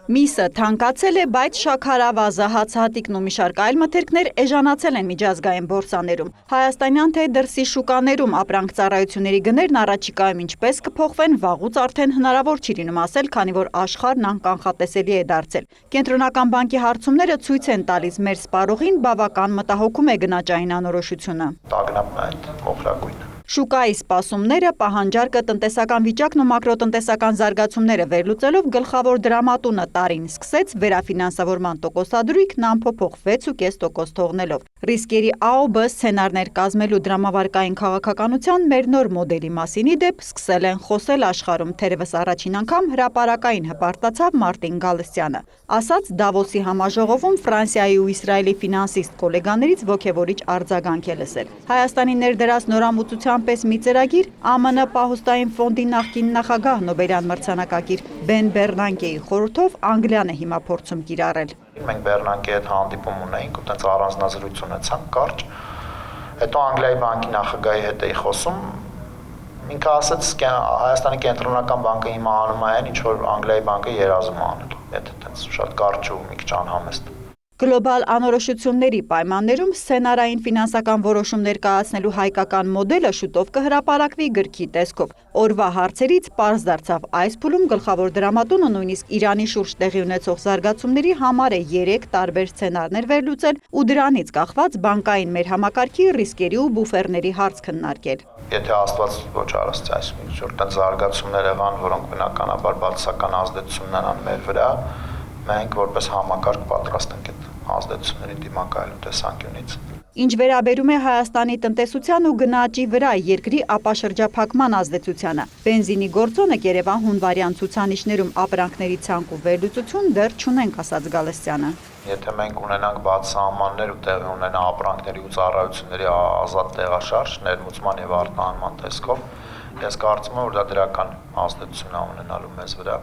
Միսը թանկացել է, բայց շաքարավազը, հացահատիկն ու մի շարք այլ մթերքներ էժանացել են միջազգային բորսաներում։ Հայաստանյան թե դրսի շուկաներում ապրանք ծառայությունների գներն առաջիկայում ինչպես կփոխվեն, վաղուց արդեն հնարավոր չի լինում ասել, քանի որ աշխարհն անկանխատեսելի է դարձել։ Կենտրոնական բանկի հարցումները ցույց են տալիս, մեր սպառողին բավական մտահոգում է գնաճային անորոշությունը։ Տագնապն է այդ մոխրագույնը։ Շուկայի սպասումները, պահանջարկը, տնտեսական վիճակն ու մակրոտնտեսական զարգացումները վերլուծելով գլխավոր դրամատունը տարին սկսեց վերաֆինանսավորման տոկոսադրույքն անփոփոխ 6.5% թողնելով։ Ռիսկերի ԱՕԲ սցենարներ կազմելու դրամավարկային քաղաքականության մեր նոր մոդելի մասին ի դեպ սկսել են խոսել աշխարհում, թերևս առաջին անգամ հրապարակային հպարտացավ Մարտին Գալստյանը։ Ասաց Դավոսի համաժողովում Ֆրանսիայի ու Իսրայելի ֆինանսիստ գոլեգաներից ոգևորիչ արձագանք է լսել։ Հայաստանի ներդրած նորամուծության պես մի ծրագիր ԱՄՆ պահուստային ֆոնդի նախկին նախագահ Նոբելյան մրցանակակիր Բեն Բեռնանկեի խորհրդով Անգլիան է հիմա փորձում կիրառել։ Մենք Բեռնանկեի հետ հանդիպում ունեինք ու տենց առանձնազրույց ունեցանք կարճ։ Հետո Անգլիայի բանկի նախագահի հետ էի խոսում։ Ինքը ասաց, Հայաստանի կենտրոնական բանկը հիմա անում է այն, ինչ որ Անգլիայի բանկը երազում է անել։ Եթե տենց շատ կարճ ու մի քիչ անհամեստ։ Գլոբալ անորոշությունների պայմաններում սցենարային ֆինանսական որոշումներ կայացնելու հայկական մոդելը շուտով կհրապարակվի գրքի տեսքով։ Օրվա հարցերից պարզ դարձավ այս փուլում գլխավոր դրամատունը նույնիսկ Իրանի շուրջ տեղի ունեցող զարգացումների համար է 3 տարբեր սցենարներ վերլուծել ու դրանից կախված բանկային մեր համակարգի ռիսկերի ու բուֆերների հարց քննարկել։ Եթե Աստված ոչ արած այս մի զարգացումներ եղան, որոնք բնականաբար բացասական ազդեցություն ունենան մեր վրա, մենք որպես համակարգ պատրաստ ենք այդ ազդեցությունների դիմակայելու տեսանկյունից։ Ինչ վերաբերում է Հայաստանի տնտեսության ու գնաճի վրա երկրի ապաշրջափակման ազդեցությանը, բենզինի գործոնը Երևան-հունվարյան ցուցանիշներում ապրանքների ցանկ ու վերլուծություն դեռ չունենք, ասաց Գալստյանը։ Եթե մենք ունենանք բաց սահմաններ ու տեղի ունենա ապրանքների ու ծառայությունների ազատ տեղաշարժ, ներմուծման եւ արտահանման տեսքով, ես կարծում եմ, որ դա դրական ազդեցություն է ունենալու մեզ վրա,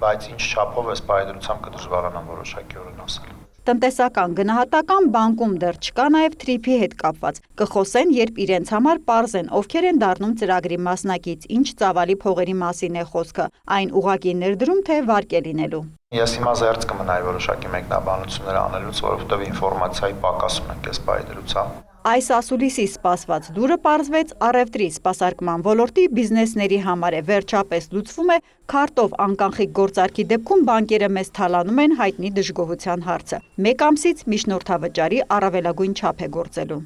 բայց ինչ չափով էս պայդրությամբ կդժվարանա որոշակի օրեն ասել։ Տնտեսական գնահատական բանկում դեռ չկա նաև թրիփի հետ կապված։ Կխոսեն, երբ իրենց համար պարզ են, ովքեր են դառնում ծրագրի մասնակից, ինչ ծավալի փողերի մասին է խոսքը, այն ուղղակի ներդրում թե վարկ է լինելու։ Ես հիմա զերծ կմնայի որոշակի մեկնաբանություններ անելուց, որովհետև ինֆորմացիայի պակաս ունենք այս պայդրությամբ։ Այս ասուլիսի սպասված դուրը պարզվեց առևտրի սպասարկման ոլորտի բիզնեսների համար է, վերջապես լուծվում է քարտով անկանխիկ գործարքի դեպքում բանկերը մեզ թալանում են հայտնի դժգոհության հարցը։ Մեկ ամսից միջնորդավճարի առավելագույն չափ է գործելու։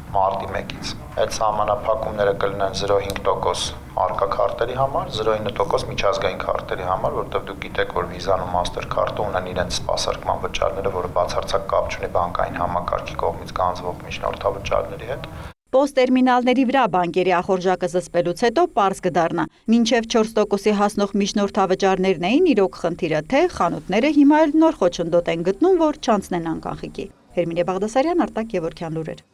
Մարտի 1-ից այդ սահմանափակումները կլինեն 0.5% արկա քարտերի համար, 0.9% միջազգային քարտերի համար, որովհետև դուք գիտեք, որ Visa-ն ու Mastercard-ը ունեն իրենց սպասարկման վճարները, որը բացարձակ կապ չունի բանկային համակարգի կողմից գանձվող միջնորդավճարների հետ։ Պոստերմինալների վրա բանկերի ախորժակը զսպելուց հետո պարզ կդառնա, մինչև 4%-ի հասնող միջնորդավճարներն էին իրոք խնդիրը, թե խանութները հիմա էլ նոր խոչընդոտ են գտնում, որ չանցնեն անկանխիկի։ Հերմինե Բաղդասարյան, Արտակ Գևորգյան լուրեր։